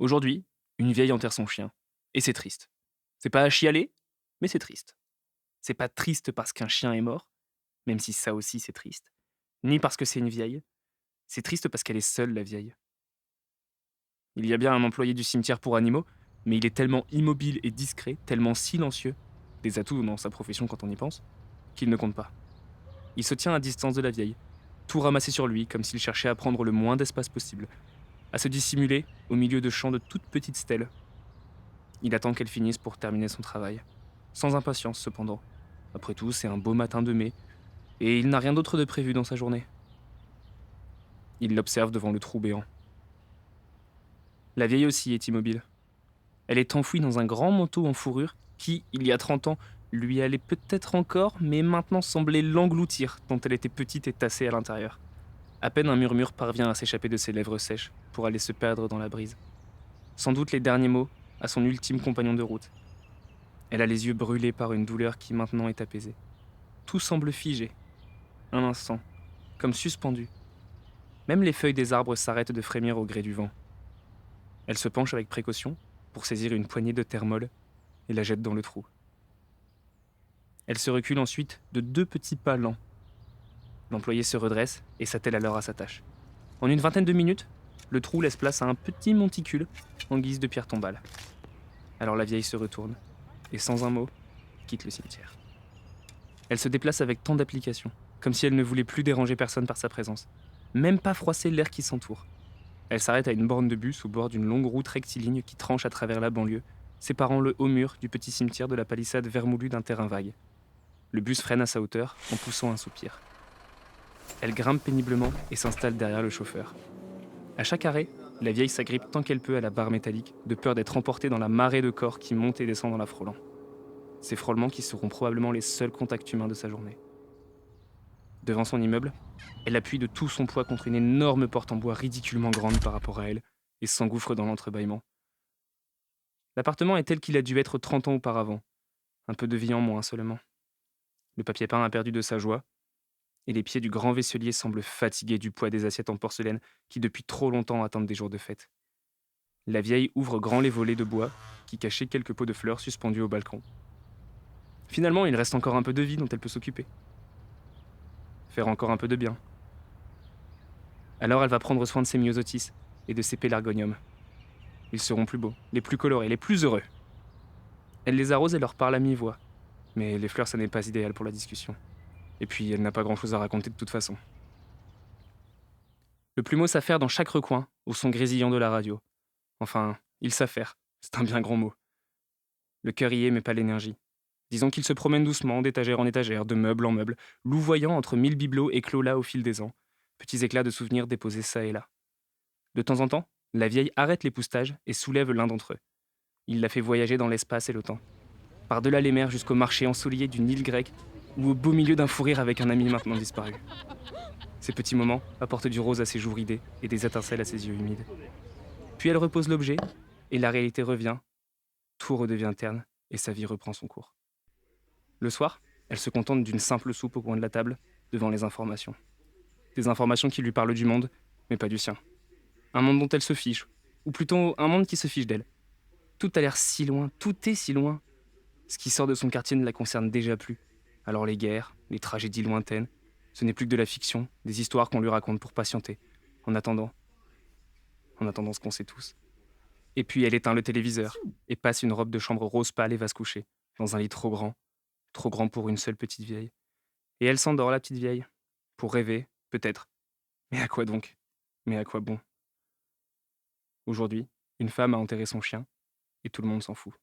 Aujourd'hui, une vieille enterre son chien. Et c'est triste. C'est pas à chialer, mais c'est triste. C'est pas triste parce qu'un chien est mort, même si ça aussi c'est triste, ni parce que c'est une vieille. C'est triste parce qu'elle est seule, la vieille. Il y a bien un employé du cimetière pour animaux, mais il est tellement immobile et discret, tellement silencieux, des atouts dans sa profession quand on y pense, qu'il ne compte pas. Il se tient à distance de la vieille, tout ramassé sur lui, comme s'il cherchait à prendre le moins d'espace possible, à se dissimuler au milieu de champs de toutes petites stèles. Il attend qu'elle finisse pour terminer son travail. Sans impatience, cependant. Après tout, c'est un beau matin de mai, et il n'a rien d'autre de prévu dans sa journée. Il l'observe devant le trou béant. La vieille aussi est immobile. Elle est enfouie dans un grand manteau en fourrure qui, il y a 30 ans, lui allait peut-être encore, mais maintenant semblait l'engloutir, tant elle était petite et tassée à l'intérieur. À peine un murmure parvient à s'échapper de ses lèvres sèches pour aller se perdre dans la brise. Sans doute les derniers mots à son ultime compagnon de route. Elle a les yeux brûlés par une douleur qui maintenant est apaisée. Tout semble figé, un instant, comme suspendu. Même les feuilles des arbres s'arrêtent de frémir au gré du vent. Elle se penche avec précaution pour saisir une poignée de terre molle et la jette dans le trou. Elle se recule ensuite de 2 petits pas lents. L'employé se redresse et s'attelle alors à sa tâche. En une vingtaine de minutes, le trou laisse place à un petit monticule en guise de pierre tombale. Alors la vieille se retourne et sans un mot, quitte le cimetière. Elle se déplace avec tant d'application, comme si elle ne voulait plus déranger personne par sa présence, même pas froisser l'air qui s'entoure. Elle s'arrête à une borne de bus au bord d'une longue route rectiligne qui tranche à travers la banlieue, séparant le haut mur du petit cimetière de la palissade vermoulue d'un terrain vague. Le bus freine à sa hauteur en poussant un soupir. Elle grimpe péniblement et s'installe derrière le chauffeur. À chaque arrêt, la vieille s'agrippe tant qu'elle peut à la barre métallique, de peur d'être emportée dans la marée de corps qui monte et descend dans la frôlant. Ces frôlements qui seront probablement les seuls contacts humains de sa journée. Devant son immeuble, elle appuie de tout son poids contre une énorme porte en bois ridiculement grande par rapport à elle et s'engouffre dans l'entrebâillement. L'appartement est tel qu'il a dû être 30 ans auparavant, un peu de vie en moins seulement. Le papier peint a perdu de sa joie, et les pieds du grand vaisselier semblent fatigués du poids des assiettes en porcelaine qui depuis trop longtemps attendent des jours de fête. La vieille ouvre grand les volets de bois qui cachaient quelques pots de fleurs suspendus au balcon. Finalement, il reste encore un peu de vie dont elle peut s'occuper. Faire encore un peu de bien. Alors elle va prendre soin de ses myosotis et de ses pélargoniums. Ils seront plus beaux, les plus colorés, les plus heureux. Elle les arrose et leur parle à mi-voix. Mais les fleurs, ça n'est pas idéal pour la discussion. Et puis, elle n'a pas grand-chose à raconter de toute façon. Le plumeau s'affaire dans chaque recoin, au son grésillant de la radio. Enfin, il s'affaire, c'est un bien grand mot. Le cœur y est, mais pas l'énergie. Disons qu'il se promène doucement, d'étagère en étagère, de meuble en meuble, louvoyant entre 1000 bibelots éclos là au fil des ans, petits éclats de souvenirs déposés ça et là. De temps en temps, la vieille arrête l'époustage et soulève l'un d'entre eux. Il la fait voyager dans l'espace et le temps. Par-delà les mers jusqu'au marché ensoleillé d'une île grecque ou au beau milieu d'un fou rire avec un ami maintenant disparu. Ces petits moments apportent du rose à ses joues ridées et des étincelles à ses yeux humides. Puis elle repose l'objet et la réalité revient, tout redevient terne et sa vie reprend son cours. Le soir, elle se contente d'une simple soupe au coin de la table, devant les informations. Des informations qui lui parlent du monde, mais pas du sien. Un monde dont elle se fiche, ou plutôt un monde qui se fiche d'elle. Tout a l'air si loin, tout est si loin. Ce qui sort de son quartier ne la concerne déjà plus. Alors les guerres, les tragédies lointaines, ce n'est plus que de la fiction, des histoires qu'on lui raconte pour patienter, en attendant, en attendant ce qu'on sait tous. Et puis elle éteint le téléviseur, et passe une robe de chambre rose pâle et va se coucher, dans un lit trop grand pour une seule petite vieille. Et elle s'endort, la petite vieille. Pour rêver, peut-être. Mais à quoi donc? Mais à quoi bon? Aujourd'hui, une femme a enterré son chien, et tout le monde s'en fout.